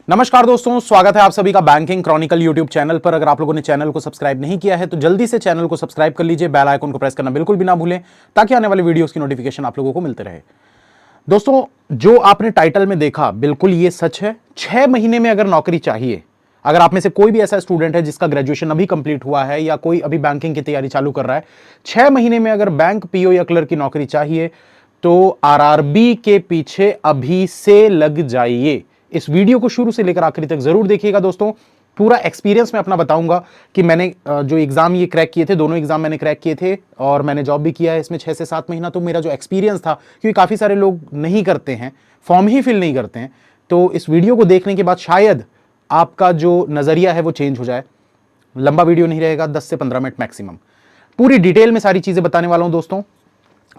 नमस्कार दोस्तों, स्वागत है आप सभी का बैंकिंग क्रॉनिकल यूट्यूब चैनल पर। अगर आप लोगों ने चैनल को सब्सक्राइब नहीं किया है तो जल्दी से चैनल को सब्सक्राइब कर लीजिए, बेल आइकन को प्रेस करना बिल्कुल भी ना भूलें ताकि आने वाली वीडियोस की नोटिफिकेशन आप लोगों को मिलते रहे। दोस्तों, जो आपने टाइटल में देखा बिल्कुल ये सच है। 6 महीने में अगर नौकरी चाहिए, अगर आप में से कोई भी ऐसा स्टूडेंट है जिसका ग्रेजुएशन अभी कंप्लीट हुआ है या कोई अभी बैंकिंग की तैयारी चालू कर रहा है, 6 महीने में अगर बैंक पीओ या क्लर्क की नौकरी चाहिए तो आरआरबी के पीछे अभी से लग जाइए। इस वीडियो को शुरू से लेकर आखिरी तक जरूर देखिएगा दोस्तों। पूरा एक्सपीरियंस मैं अपना बताऊंगा कि मैंने जो एग्जाम ये क्रैक किए थे, दोनों एग्जाम मैंने क्रैक किए थे और मैंने जॉब भी किया है इसमें 6 से 7 महीना। तो मेरा जो एक्सपीरियंस था, क्योंकि काफी सारे लोग नहीं करते हैं, फॉर्म ही फिल नहीं करते हैं, तो इस वीडियो को देखने के बाद शायद आपका जो नजरिया है वो चेंज हो जाए। लंबा वीडियो नहीं रहेगा, 10 से 15 मिनट मैक्सिमम। पूरी डिटेल में सारी चीजें बताने वाला हूं दोस्तों।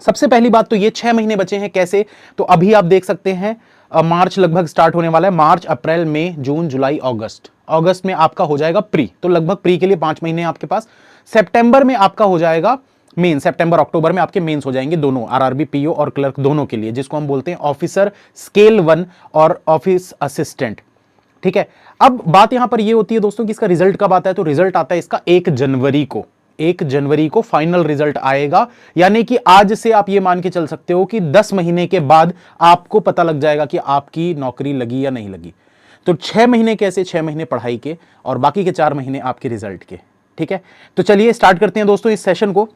सबसे पहली बात तो ये 6 महीने बचे हैं कैसे, तो अभी आप देख सकते हैं मार्च लगभग स्टार्ट होने वाला है। मार्च, अप्रैल, मई, जून, जुलाई, अगस्त में आपका हो जाएगा प्री, तो लगभग प्री के लिए 5 महीने आपके पास। सितंबर में आपका हो जाएगा मेन, सितंबर अक्टूबर में आपके मेंस हो जाएंगे दोनों, आरआरबी पीओ और क्लर्क दोनों के लिए, जिसको हम बोलते हैं ऑफिसर स्केल 1 और ऑफिस असिस्टेंट। ठीक है, अब बात यहां पर यह होती है दोस्तों कि इसका रिजल्ट कब आता है, तो रिजल्ट आता है इसका 1 जनवरी को। 1 जनवरी को फाइनल रिजल्ट आएगा, यानी कि आज से आप ये मान के चल सकते हो कि 10 महीने के बाद आपको पता लग जाएगा कि आपकी नौकरी लगी या नहीं लगी। तो 6 महीने कैसे, 6 महीने पढ़ाई के और बाकी के 4 महीने आपके रिजल्ट के। ठीक है, तो चलिए स्टार्ट करते हैं दोस्तों इस सेशन को।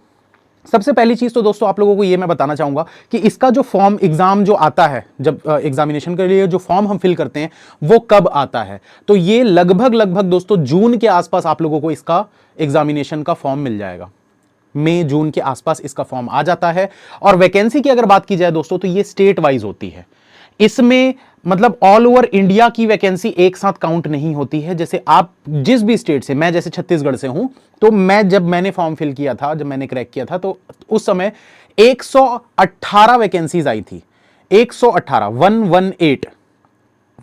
सबसे पहली चीज तो दोस्तों आप लोगों को यह मैं बताना चाहूंगा कि इसका जो फॉर्म एग्जाम जो आता है, जब एग्जामिनेशन के लिए जो फॉर्म हम फिल करते हैं वो कब आता है, तो ये लगभग दोस्तों जून के आसपास आप लोगों को इसका एग्जामिनेशन का फॉर्म मिल जाएगा। मई जून के आसपास इसका फॉर्म आ जाता है। और वैकेंसी की अगर बात की जाए दोस्तों तो ये स्टेट वाइज होती है। इसमें मतलब ऑल ओवर इंडिया की वैकेंसी एक साथ काउंट नहीं होती है। जैसे आप जिस भी स्टेट से, मैं जैसे छत्तीसगढ़ से हूं, तो जब मैंने फॉर्म फिल किया था, जब मैंने क्रैक किया था, तो उस समय 118 वैकेंसीज आई थी। 118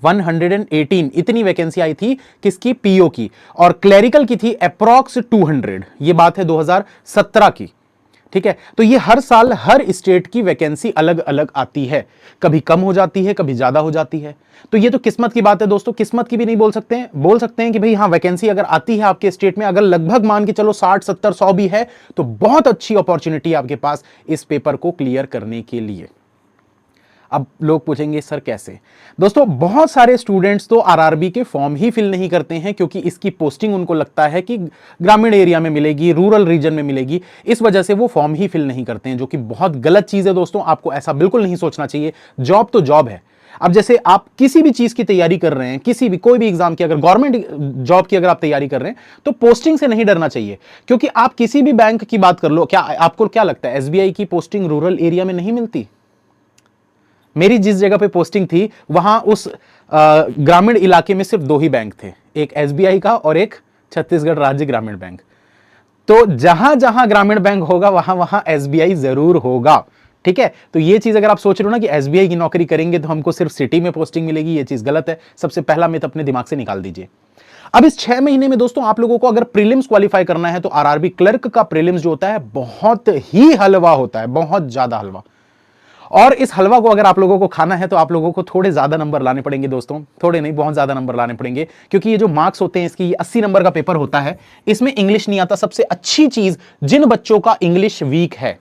118 इतनी वैकेंसी आई थी किसकी, पीओ की, और क्लरिकल की थी अप्रॉक्स 200। ये बात है 2017 की। ठीक है, तो ये हर साल हर स्टेट की वैकेंसी अलग अलग आती है, कभी कम हो जाती है, कभी ज्यादा हो जाती है। तो ये तो किस्मत की बात है दोस्तों, किस्मत की भी नहीं बोल सकते हैं, बोल सकते हैं कि भाई हाँ, वैकेंसी अगर आती है आपके स्टेट में, अगर लगभग मान के चलो 60, 70, 100 भी है, तो बहुत अच्छी अपॉर्चुनिटी आपके पास इस पेपर को क्लियर करने के लिए। अब लोग पूछेंगे सर कैसे। दोस्तों, बहुत सारे स्टूडेंट्स तो आरआरबी के फॉर्म ही फिल नहीं करते हैं क्योंकि इसकी पोस्टिंग उनको लगता है कि ग्रामीण एरिया में मिलेगी, रूरल रीजन में मिलेगी, इस वजह से वो फॉर्म ही फिल नहीं करते हैं, जो कि बहुत गलत चीज है दोस्तों। आपको ऐसा बिल्कुल नहीं सोचना चाहिए। जॉब तो जॉब है। अब जैसे आप किसी भी चीज की तैयारी कर रहे हैं, किसी भी कोई भी एग्जाम की, अगर गवर्नमेंट जॉब की अगर आप तैयारी कर रहे हैं, तो पोस्टिंग से नहीं डरना चाहिए। क्योंकि आप किसी भी बैंक की बात कर लो, क्या आपको क्या लगता है एसबीआई की पोस्टिंग रूरल एरिया में नहीं मिलती? मेरी जिस जगह पे पोस्टिंग थी वहां उस ग्रामीण इलाके में सिर्फ 2 ही बैंक थे, एक एसबीआई का और एक छत्तीसगढ़ राज्य ग्रामीण बैंक। तो जहां जहां ग्रामीण बैंक होगा वहां वहां एसबीआई जरूर होगा। ठीक है, तो ये चीज अगर आप सोच रहे हो ना कि एसबीआई की नौकरी करेंगे तो हमको सिर्फ सिटी में पोस्टिंग मिलेगी, ये चीज गलत है। सबसे पहला मिथ अपने दिमाग से निकाल दीजिए। अब इस 6 महीने में दोस्तों आप लोगों को अगर प्रीलिम्स क्वालिफाई करना है तो आरआरबी क्लर्क का प्रीलिम्स जो होता है बहुत ही हलवा होता है, बहुत ज्यादा हलवा। और इस हलवा को अगर आप लोगों को खाना है तो आप लोगों को थोड़े ज्यादा नंबर लाने पड़ेंगे दोस्तों, थोड़े नहीं बहुत ज्यादा नंबर लाने पड़ेंगे, क्योंकि ये जो मार्क्स होते हैं इसकी, ये 80 नंबर का पेपर होता है। इसमें इंग्लिश नहीं आता। सबसे अच्छी चीज, जिन बच्चों का इंग्लिश वीक है,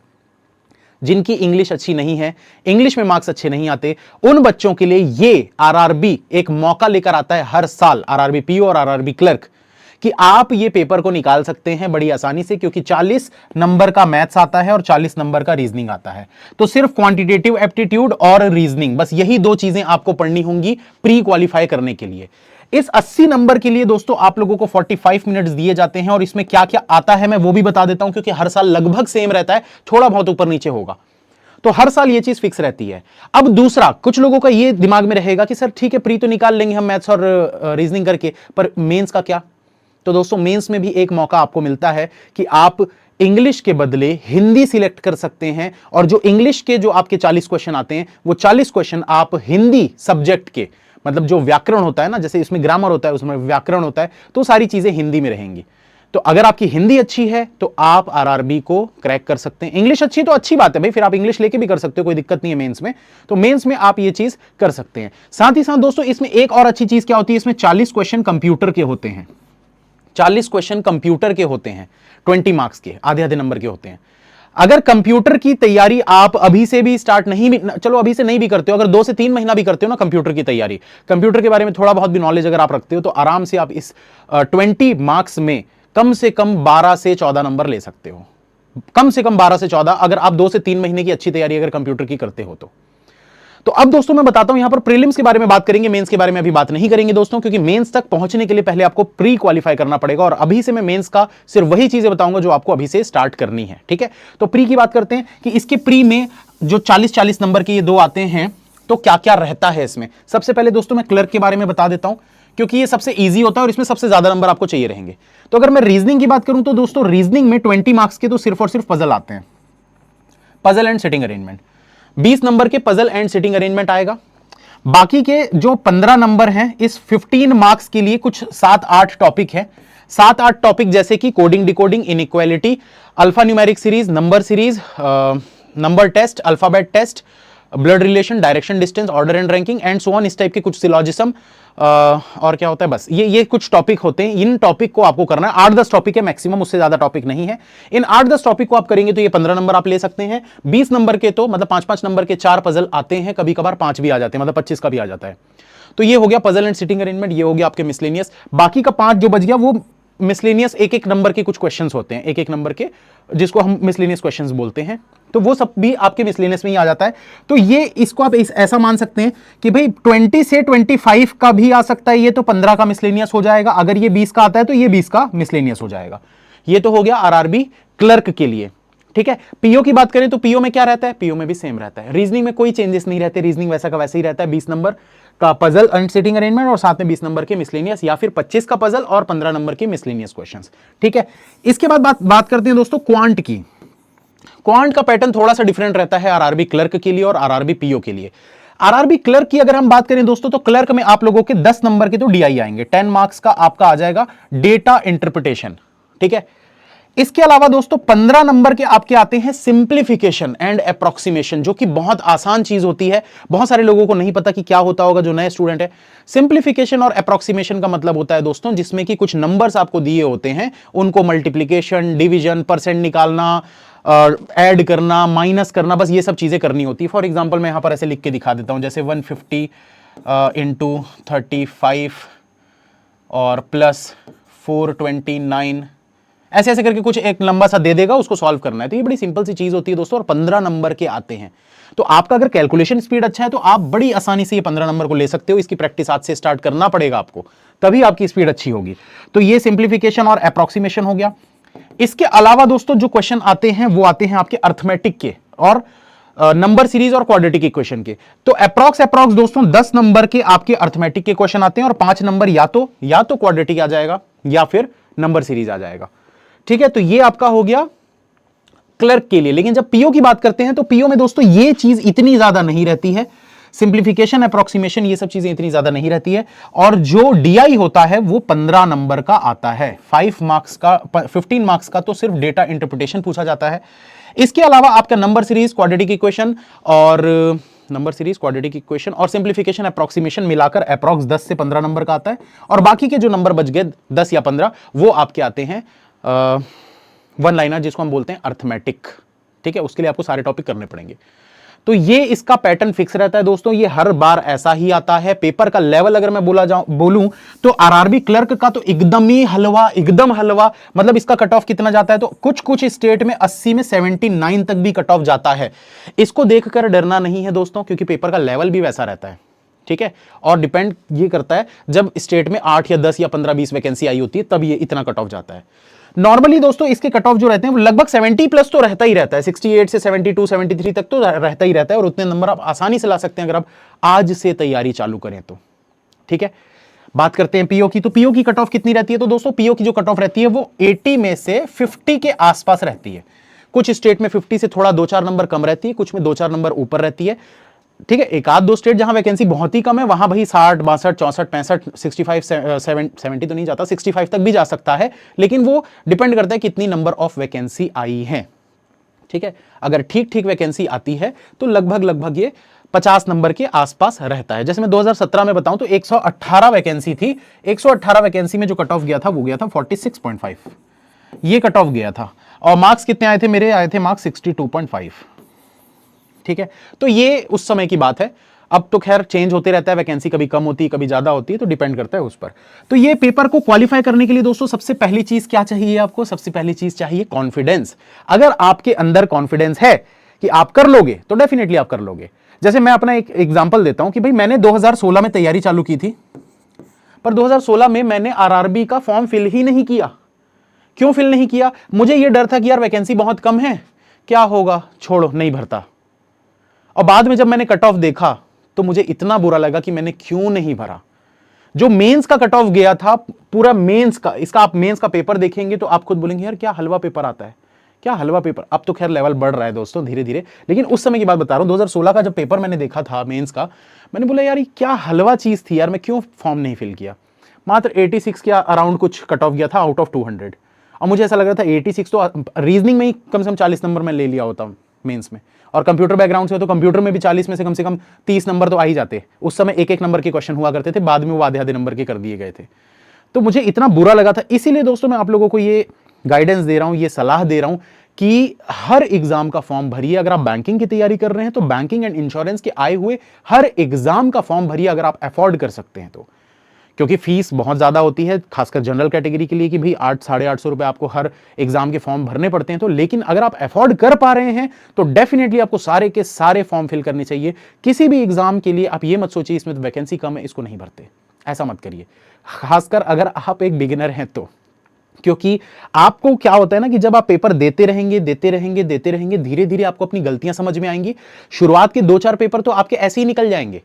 जिनकी इंग्लिश अच्छी नहीं है, इंग्लिश में मार्क्स अच्छे नहीं आते, उन बच्चों के लिए ये आरआरबी एक मौका लेकर आता है हर साल, आरआरबी पीओ और आरआरबी क्लर्क, कि आप ये पेपर को निकाल सकते हैं बड़ी आसानी से, क्योंकि 40 नंबर का मैथ्स आता है और 40 नंबर का रीजनिंग आता है। तो सिर्फ क्वांटिटेटिव एप्टीट्यूड और रीजनिंग, बस यही 2 चीजें आपको पढ़नी होंगी प्री क्वालिफाई करने के लिए। इस 80 नंबर के लिए दोस्तों आप लोगों को 45 मिनट्स दिए जाते हैं, और इसमें क्या क्या आता है मैं वो भी बता देता हूं, क्योंकि हर साल लगभग सेम रहता है, थोड़ा बहुत ऊपर नीचे होगा, तो हर साल ये चीज फिक्स रहती है। अब दूसरा, कुछ लोगों का ये दिमाग में रहेगा कि सर ठीक है, प्री तो निकाल लेंगे हम मैथ्स और रीजनिंग करके, पर मेंस का क्या? तो दोस्तों, मेंस में भी एक मौका आपको मिलता है कि आप इंग्लिश के बदले हिंदी सिलेक्ट कर सकते हैं, और जो इंग्लिश के जो आपके 40 क्वेश्चन आते हैं, वो 40 क्वेश्चन आप हिंदी सब्जेक्ट के, मतलब जो व्याकरण होता है ना, जैसे इसमें ग्रामर होता है, उसमें व्याकरण होता है, तो सारी चीजें हिंदी में रहेंगी। तो अगर आपकी हिंदी अच्छी है तो आप आरआरबी को क्रैक कर सकते हैं। इंग्लिश अच्छी तो अच्छी बात है भाई, फिर आप इंग्लिश लेके भी कर सकते हो, कोई दिक्कत नहीं है मेंस में। तो मेंस में आप ये चीज कर सकते हैं। साथ ही साथ दोस्तों इसमें एक और अच्छी चीज क्या होती है, इसमें 40 क्वेश्चन कंप्यूटर के होते हैं। 40 क्वेश्चन कंप्यूटर के होते हैं, 20 मार्क्स के, आधे आधे नंबर के होते हैं। अगर कंप्यूटर की तैयारी आप अभी से भी स्टार्ट नहीं भी, चलो अभी से नहीं भी करते हो, अगर 2 से 3 महीना भी करते हो ना कंप्यूटर की तैयारी, कंप्यूटर के बारे में थोड़ा बहुत भी नॉलेज अगर आप रखते हो, तो आराम से आप इस 20 मार्क्स में कम से कम 12 से 14 नंबर ले सकते हो। कम से कम 12 से 14, अगर आप 2 से 3 महीने की अच्छी तैयारी अगर कंप्यूटर की करते हो तो अब दोस्तों मैं बताता हूं, यहां पर प्रीलिम्स के बारे में बात करेंगे, मेंस के बारे में अभी बात नहीं करेंगे दोस्तों, क्योंकि मेंस तक पहुंचने के लिए पहले आपको प्री क्वालिफाई करना पड़ेगा। और अभी से मैं मेंस का सिर्फ वही चीजें बताऊंगा जो आपको अभी से स्टार्ट करनी है, ठीक है। तो प्री की बात करते हैं कि इसके प्री में जो 40-40 नंबर के ये 2 आते हैं, तो क्या क्या रहता है इसमें। सबसे पहले दोस्तों मैं क्लर्क के बारे में बता देता हूं, क्योंकि ये सबसे ईजी होता है और इसमें सबसे ज्यादा नंबर आपको चाहिए रहेंगे। तो अगर मैं रीजनिंग की बात करूं तो दोस्तों रीजनिंग में 20 मार्क्स के तो सिर्फ और सिर्फ पजल आते हैं, puzzle and sitting arrangement. 20 number के पजल एंड सिटिंग अरेंजमेंट आएगा। बाकी के जो 15 नंबर हैं, इस 15 मार्क्स के लिए कुछ 7-8 टॉपिक है। 7-8 टॉपिक जैसे कि coding, decoding, inequality, alpha numeric series, number series, number test, alphabet test, blood relation, direction distance, order and ranking and so on, इस टाइप के कुछ सिलॉजिज्म, और क्या होता है, बस ये कुछ टॉपिक होते हैं। इन टॉपिक को आपको करना है, 8-10 टॉपिक है मैक्सिमम, उससे ज्यादा टॉपिक नहीं है। इन 8-10 टॉपिक को आप करेंगे तो ये 15 नंबर आप ले सकते हैं। 20 नंबर के तो मतलब 5-5 नंबर के 4 पजल आते हैं, कभी कभार 5 भी आ जाते हैं, मतलब 25 का भी आ जाता है। तो ये हो गया पजल एंड सिटिंग अरेंजमेंट, ये हो गया आपके मिसलेनियस। बाकी का 5 जो बच गया वो मिसलेनियस, एक नंबर के कुछ क्वेश्चंस होते हैं, एक नंबर के, जिसको हम मिसलेनियस क्वेश्चंस बोलते हैं। तो वो सब भी आपके मिसलेनियस में ही आ जाता है। तो ये इसको आप ऐसा मान सकते हैं कि भाई 20 से 25 का भी आ सकता है, ये तो 15 का मिसलेनियस हो जाएगा। अगर ये 20 का आता है तो ये 20 का मिसलेनियस हो जाएगा। ये तो हो गया आरआरबी क्लर्क के लिए, ठीक है। पीओ की बात करें तो पीओ में क्या रहता है, पीओ में भी सेम रहता है। रीजनिंग में कोई चेंजेस नहीं रहते, रीजनिंग वैसा का वैसा ही रहता है। 20 नंबर का पजल एंड सिटिंग अरेंजमेंट और साथ में 20 नंबर के मिसलेनियस, या फिर 25 का पजल और 15 नंबर के मिसलेनियस क्वेश्चंस, ठीक है। इसके बाद बात करते हैं दोस्तों क्वांट की। क्वांट का पैटर्न थोड़ा सा डिफरेंट रहता है आरआरबी क्लर्क के लिए और आरआरबी पीओ के लिए। आरआरबी क्लर्क की अगर हम बात करें दोस्तों, तो क्लर्क में आप लोगों के 10 नंबर के तो डीआई आएंगे, 10 मार्क्स का आपका आ जाएगा डेटा इंटरप्रिटेशन, ठीक है। इसके अलावा दोस्तों 15 नंबर के आपके आते हैं सिंप्लीफिकेशन एंड अप्रोक्सीमेशन, जो कि बहुत आसान चीज होती है। बहुत सारे लोगों को नहीं पता कि क्या होता होगा, जो नए स्टूडेंट है। सिंप्लीफिकेशन और अप्रोक्सीमेशन का मतलब होता है दोस्तों, जिसमें कि कुछ नंबर्स आपको दिए होते हैं, उनको मल्टीप्लीकेशन, डिवीजन, परसेंट निकालना, ऐड करना, माइनस करना, बस ये सब चीजें करनी होती है। फॉर एग्जाम्पल मैं यहां पर ऐसे लिख के दिखा देता हूं, जैसे 150 इंटू 35 और प्लस 429, ऐसे ऐसे करके कुछ एक लंबा सा दे देगा, उसको सॉल्व करना है। तो ये बड़ी सिंपल सी चीज होती है दोस्तों, और 15 नंबर के आते हैं। तो आपका अगर कैलकुलेशन स्पीड अच्छा है तो आप बड़ी आसानी से ये 15 नंबर को ले सकते हो। इसकी प्रैक्टिस आज से स्टार्ट करना पड़ेगा आपको, तभी आपकी स्पीड अच्छी होगी। तो ये सिंप्लीफिकेशन और अप्रोक्सीमेशन हो गया। इसके अलावा दोस्तों जो क्वेश्चन आते हैं वो आते हैं आपके अर्थमेटिक के और नंबर सीरीज और क्वाड्रेटिक इक्वेशन के। तो अप्रॉक्स दोस्तों 10 नंबर के आपके अर्थमेटिक के क्वेश्चन आते हैं और 5 नंबर या तो क्वाड्रेटिक आ जाएगा या फिर नंबर सीरीज आ जाएगा, ठीक है। तो ये आपका हो गया क्लर्क के लिए। लेकिन जब पीओ की बात करते हैं तो पीओ में दोस्तों ये चीज इतनी ज्यादा नहीं रहती है, सिंप्लीफिकेशन, अप्रोक्सीमेशन, ये सब चीजें इतनी ज्यादा नहीं रहती है। और जो डीआई होता है वो 15 नंबर का आता है। 15 मार्क्स का तो सिर्फ डेटा इंटरप्रिटेशन पूछा जाता है। इसके अलावा आपका नंबर सीरीज, क्वाड्रेटिक इक्वेशन और सिंप्लीफिकेशन, अप्रोक्सीमेशन मिलाकर अप्रॉक्स 10 से 15 नंबर का आता है। और बाकी के जो नंबर बच गए 10 या 15, वो आपके आते हैं वन लाइनर, जिसको हम बोलते हैं अर्थमेटिक, ठीक है। उसके लिए आपको सारे टॉपिक करने पड़ेंगे। तो ये इसका पैटर्न फिक्स रहता है दोस्तों, ये हर बार ऐसा ही आता है। पेपर का लेवल अगर मैं बोलूं तो आरआरबी क्लर्क का तो एकदम हलवा, मतलब इसका कट ऑफ कितना जाता है, तो कुछ स्टेट में 80 में 79 तक भी कट ऑफ जाता है। इसको देखकर डरना नहीं है दोस्तों, क्योंकि पेपर का लेवल भी वैसा रहता है, ठीक है। और डिपेंड ये करता है, जब स्टेट में 8 या 10 या 15 20 वैकेंसी आई होती है तब ये इतना कट ऑफ जाता है। नॉर्मली दोस्तों इसके कट ऑफ जो रहते हैं वो लगभग 70 प्लस तो रहता ही रहता है, 68 से 72 73 तक तो रहता ही रहता है। और उतने नंबर आप आसानी से ला सकते हैं अगर आप आज से तैयारी चालू करें तो, ठीक है। बात करते हैं पीओ की। तो पीओ की कट ऑफ कितनी रहती है, तो दोस्तों पीओ की जो कट ऑफ रहती है वो 80 में से 50 के आसपास रहती है। कुछ स्टेट में 50 से थोड़ा 2-4 नंबर कम रहती है, कुछ में 2-4 नंबर ऊपर रहती है। ठीक है, एक आध दो स्टेट जहां वैकेंसी बहुत ही कम है वहां भाई 60 62 64 65 65 70 तो नहीं जाता, 65 तक भी जा सकता है, लेकिन वो डिपेंड करता है कितनी नंबर ऑफ वैकेंसी आई है। ठीक है, अगर ठीक ठीक वैकेंसी आती है तो लगभग लगभग ये 50 नंबर के आसपास रहता है। जैसे मैं 2017 में बताऊं तो 118 वैकेंसी थी, 118 वैकेंसी में जो कट ऑफ गया था वो गया था 46.5, ये कट ऑफ गया था। और मार्क्स कितने आए थे मेरे? आए थे मार्क्स 62.5। ठीक है, तो ये उस समय की बात है। अब तो खैर चेंज होते रहता है, वैकेंसी कभी कम होती है कभी ज्यादा होती है, तो डिपेंड करता है उस पर। तो ये पेपर को क्वालिफाई करने के लिए दोस्तों सबसे पहली चीज क्या चाहिए आपको? सबसे पहली चीज चाहिए कॉन्फिडेंस। अगर आपके अंदर कॉन्फिडेंस है कि आप कर लोगे तो डेफिनेटली आप कर लोगे। जैसे मैं अपना एक एग्जांपल देता हूं कि भाई मैंने 2016 में तैयारी चालू की थी, पर 2016 में मैंने आरआरबी का फॉर्म फिल ही नहीं किया। क्यों फिल नहीं किया? मुझे यह डर था कि यार वैकेंसी बहुत कम है, क्या होगा, छोड़ो नहीं भरता। और बाद में जब मैंने कट ऑफ देखा तो मुझे इतना बुरा लगा कि मैंने क्यों नहीं भरा। जो मेंस का कट ऑफ गया था, पूरा मेंस का, इसका आप मेंस का पेपर देखेंगे तो आप खुद बोलेंगे यार क्या हलवा पेपर आता है, क्या हलवा पेपर। अब तो खैर लेवल बढ़ रहा है दोस्तों धीरे धीरे, लेकिन उस समय की बात बता रहा हूं, 2016 का जब पेपर मैंने देखा था मेंस का, मैंने बोला यार ये क्या हलवा चीज थी यार, मैं क्यों फॉर्म नहीं फिल किया। मात्र 86 के अराउंड कुछ कट ऑफ गया था आउट ऑफ 200। और मुझे ऐसा लग रहा था 86 तो रीजनिंग में ही कम से कम 40 नंबर में ले लिया होता हूं मेंस में, और कंप्यूटर बैकग्राउंड से हो तो कंप्यूटर में भी 40 में से कम 30 नंबर तो आ ही जाते। उस समय एक एक नंबर के क्वेश्चन हुआ करते थे, बाद में वो आधे आधे नंबर के कर दिए गए थे। तो मुझे इतना बुरा लगा था, इसीलिए दोस्तों मैं आप लोगों को ये गाइडेंस दे रहा हूं, ये सलाह दे रहा हूं कि हर एग्जाम का फॉर्म भरिए। अगर आप बैंकिंग की तैयारी कर रहे हैं तो बैंकिंग एंड इंश्योरेंस के आए हुए हर एग्जाम का फॉर्म भरिए, अगर आप अफोर्ड कर सकते हैं तो, क्योंकि फीस बहुत ज्यादा होती है खासकर जनरल कैटेगरी के लिए कि भाई 800-850 रुपए आपको हर एग्जाम के फॉर्म भरने पड़ते हैं। तो लेकिन अगर आप अफोर्ड कर पा रहे हैं तो डेफिनेटली आपको सारे के सारे फॉर्म फिल करने चाहिए। किसी भी एग्जाम के लिए आप ये मत सोचिए इसमें तो वैकेंसी कम है इसको नहीं भरते, ऐसा मत करिए, खासकर अगर आप एक बिगिनर हैं तो। क्योंकि आपको क्या होता है ना कि जब आप पेपर देते रहेंगे धीरे धीरे आपको अपनी गलतियां समझ में आएंगी। शुरुआत के 2-4 पेपर तो आपके ऐसे ही निकल जाएंगे,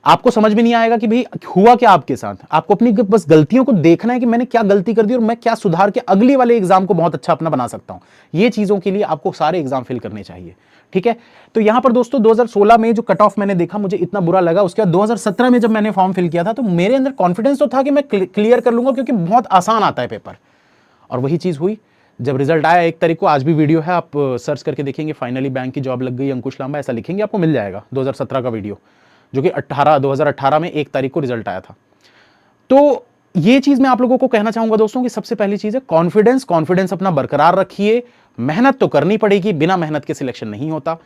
आपको समझ में नहीं आएगा कि भाई हुआ क्या आपके साथ। आपको अपनी बस गलतियों को देखना है कि मैंने क्या गलती कर दी और मैं क्या सुधार के अगली वाले एग्जाम को बहुत अच्छा अपना बना सकता हूं। ये चीजों के लिए आपको सारे एग्जाम फिल करने चाहिए। ठीक है, तो यहां पर दोस्तों 2016 में जो कट ऑफ मैंने देखा मुझे इतना बुरा लगा। उसके बाद 2017 में जब मैंने फॉर्म फिल किया था तो मेरे अंदर कॉन्फिडेंस तो था कि मैं क्लियर कर लूंगा क्योंकि बहुत आसान आता है पेपर। और वही चीज हुई जब रिजल्ट आया 1 तारीख को। आज भी वीडियो है, आप सर्च करके देखेंगे, फाइनली बैंक की जॉब लग गई अंकुश लांबा, ऐसा लिखेंगे आपको मिल जाएगा 2017 का वीडियो, जो कि 2018 में 1 तारीख को रिजल्ट आया था। तो ये चीज मैं आप लोगों को कहना चाहूंगा दोस्तों कि सबसे पहली चीज है कॉन्फिडेंस अपना बरकरार रखिए। मेहनत तो करनी पड़ेगी, बिना मेहनत के सिलेक्शन नहीं होता।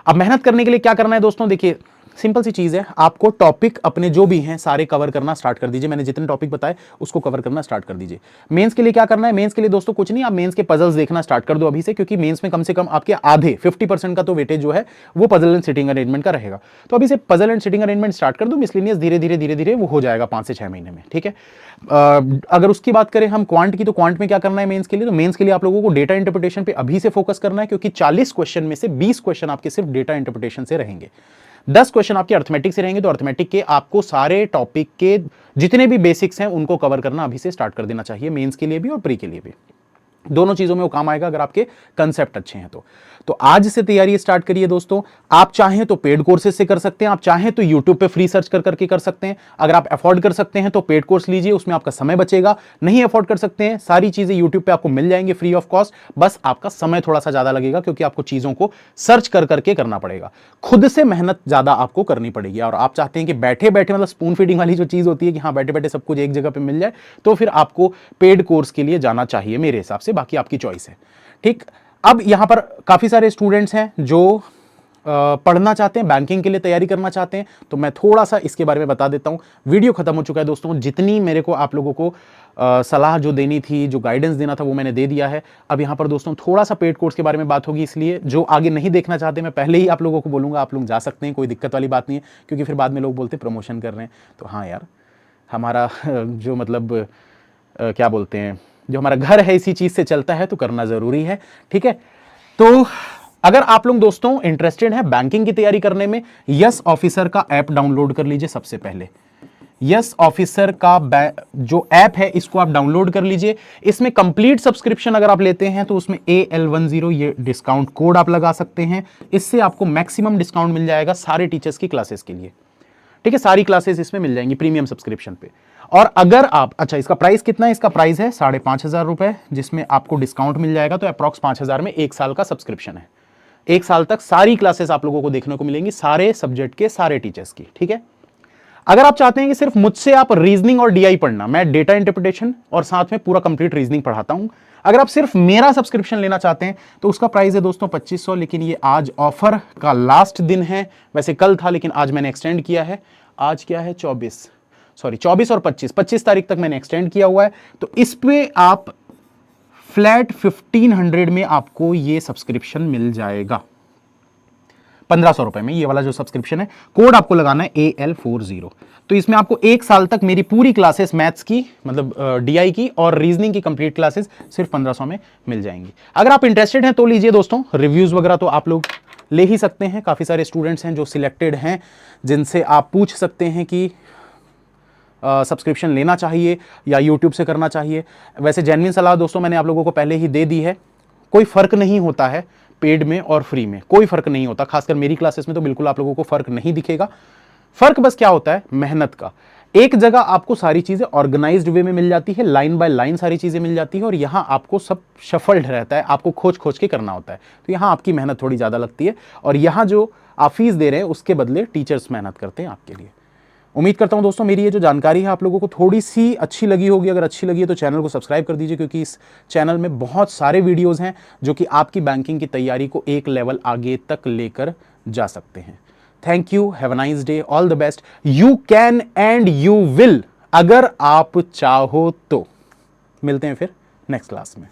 अब मेहनत करने के लिए क्या करना है दोस्तों? देखिए सिंपल सी चीज है, आपको टॉपिक अपने जो भी हैं सारे कवर करना स्टार्ट कर दीजिए। मैंने जितने टॉपिक बताए उसको कवर करना स्टार्ट कर दीजिए। मेंस के लिए क्या करना है? मेंस के लिए दोस्तों कुछ नहीं, आप मेंस के पजल्स देखना स्टार्ट कर दो अभी से, क्योंकि मेंस में कम से कम आपके आधे 50% का तो वेटेज जो है वो पजल एंड सिटिंग अरेंजमेंट का रहेगा। तो अभी से puzzle and sitting arrangement start कर दो। मिसलेनियस धीरे धीरे वो हो जाएगा 5 से 6 महीने में। ठीक है, अगर उसकी बात करें हम क्वांट की, तो क्वांट में क्या करना है मेंस के लिए? तो मेंस के लिए आप लोगों को डेटा इंटरप्रिटेशन पे अभी से फोकस करना है, क्योंकि 40 क्वेश्चन में से 20 क्वेश्चन आपके सिर्फ डेटा इंटरप्रिटेशन से रहेंगे, 10 क्वेश्चन आपके अर्थमेटिक से रहेंगे। तो अर्थमेटिक के आपको सारे टॉपिक के जितने भी बेसिक्स हैं उनको कवर करना अभी से स्टार्ट कर देना चाहिए, मेंस के लिए भी और प्री के लिए भी। दोनों चीजों में वो काम आएगा अगर आपके कंसेप्ट अच्छे हैं तो आज से तैयारी स्टार्ट करिए दोस्तों। आप चाहें तो पेड कोर्सेज से कर सकते हैं, आप चाहें तो यूट्यूब पे फ्री सर्च करके कर सकते हैं। अगर आप अफोर्ड कर सकते हैं तो पेड कोर्स लीजिए, उसमें आपका समय बचेगा। नहीं अफोर्ड कर सकते हैं, सारी चीजें यूट्यूब पे आपको मिल जाएंगे फ्री ऑफ कॉस्ट, बस आपका समय थोड़ा सा ज्यादा लगेगा क्योंकि आपको चीजों को सर्च करके करना पड़ेगा, खुद से मेहनत ज्यादा आपको करनी पड़ेगी। और आप चाहते हैं कि बैठे बैठे मतलब स्पून फीडिंग वाली जो चीज होती है कि हाँ बैठे बैठे सब कुछ एक जगह पे मिल जाए, तो फिर आपको पेड कोर्स के लिए जाना चाहिए मेरे हिसाब से, बाकी आपकी चॉइस है। ठीक, अब यहां पर काफी सारे स्टूडेंट्स हैं जो पढ़ना चाहते हैं, बैंकिंग के लिए तैयारी करना चाहते हैं, तो मैं थोड़ा सा इसके बारे में बता देता हूं। वीडियो खत्म हो चुका है दोस्तों, जितनी मेरे को आप लोगों को सलाह जो देनी थी, जो गाइडेंस देना था वो मैंने दे दिया है। अब यहां पर दोस्तों थोड़ा सा पेड कोर्स के बारे में बात होगी, इसलिए जो आगे नहीं देखना चाहते मैं पहले ही आप लोगों को बोलूंगा आप लोग जा सकते हैं, कोई दिक्कत वाली बात नहीं है, क्योंकि फिर बाद में लोग बोलते प्रमोशन कर रहे हैं। तो हाँ यार, हमारा जो मतलब क्या बोलते हैं, जो हमारा घर है इसी चीज से चलता है, तो करना जरूरी है। ठीक है, तो अगर आप लोग दोस्तों इंटरेस्टेड हैं बैंकिंग की तैयारी करने में, यस ऑफिसर का ऐप डाउनलोड कर लीजिए। सबसे पहले यस ऑफिसर का जो ऐप है इसको आप डाउनलोड कर लीजिए। इसमें कंप्लीट सब्सक्रिप्शन अगर आप लेते हैं तो उसमें AL10 ये डिस्काउंट कोड आप लगा सकते हैं। इससे आपको मैक्सिमम डिस्काउंट मिल जाएगा सारे टीचर्स की क्लासेस के लिए। ठीक है, सारी क्लासेस इसमें मिल जाएंगी प्रीमियम सब्सक्रिप्शन पे। और अगर आप, अच्छा इसका प्राइस कितना है? इसका प्राइस है 5,500 रुपए, जिसमें आपको डिस्काउंट मिल जाएगा। तो अप्रॉक्स 5,000 में 1 साल का सब्सक्रिप्शन है। 1 साल तक सारी क्लासेस आप लोगों को देखने को मिलेंगी, सारे सब्जेक्ट के सारे टीचर्स की। ठीक है, अगर आप चाहते हैं कि सिर्फ मुझसे आप रीजनिंग और DI पढ़ना, मैं डेटा इंटरप्रिटेशन और साथ में पूरा कंप्लीट रीजनिंग पढ़ाता हूं। अगर आप सिर्फ मेरा सब्सक्रिप्शन लेना चाहते हैं तो उसका प्राइस है दोस्तों 2500, लेकिन ये आज ऑफर का लास्ट दिन है। वैसे कल था लेकिन आज मैंने एक्सटेंड किया है। आज क्या है? 24 और 25 तारीख तक मैंने एक्सटेंड किया हुआ है। तो इस पे आप फ्लैट 1500 में आपको ये सब्सक्रिप्शन मिल जाएगा। 1500 रुपए में ये वाला जो सब्सक्रिप्शन है। कोड आपको लगाना है AL40। तो इसमें आपको 1 साल तक मेरी पूरी क्लासेस मैथ्स की, मतलब DI की और रीजनिंग की कंप्लीट क्लासेस सिर्फ 1500 में मिल जाएंगी। अगर आप इंटरेस्टेड हैं तो लीजिए दोस्तों। रिव्यूज वगैरह तो आप लोग ले ही सकते हैं। काफी सारे स्टूडेंट्स हैं जो सिलेक्टेड हैं, जिनसे आप पूछ सकते हैं कि सब्सक्रिप्शन लेना चाहिए या यूट्यूब से करना चाहिए। वैसे जेन्युइन सलाह दोस्तों मैंने आप लोगों को पहले ही दे दी है। कोई फर्क नहीं होता है पेड में और फ्री में, कोई फर्क नहीं होता। खासकर मेरी क्लासेस में तो बिल्कुल आप लोगों को फर्क नहीं दिखेगा। फर्क बस क्या होता है? मेहनत का। एक जगह आपको सारी चीजें ऑर्गेनाइज्ड वे में मिल जाती है, लाइन बाय लाइन सारी चीजें मिल जाती है, और यहां आपको सब शफल्ड रहता है, आपको खोज खोज के करना होता है। तो यहां आपकी मेहनत थोड़ी ज्यादा लगती है, और यहां जो आप फीस दे रहे हैं उसके बदले टीचर्स मेहनत करते हैं आपके लिए। उम्मीद करता हूं दोस्तों मेरी ये जो जानकारी है आप लोगों को थोड़ी सी अच्छी लगी होगी। अगर अच्छी लगी है तो चैनल को सब्सक्राइब कर दीजिए, क्योंकि इस चैनल में बहुत सारे वीडियोस हैं जो कि आपकी बैंकिंग की तैयारी को एक लेवल आगे तक लेकर जा सकते हैं। Thank you, have a nice day, all the best. You can and you will, अगर आप चाहो तो। मिलते हैं फिर नेक्स्ट क्लास में।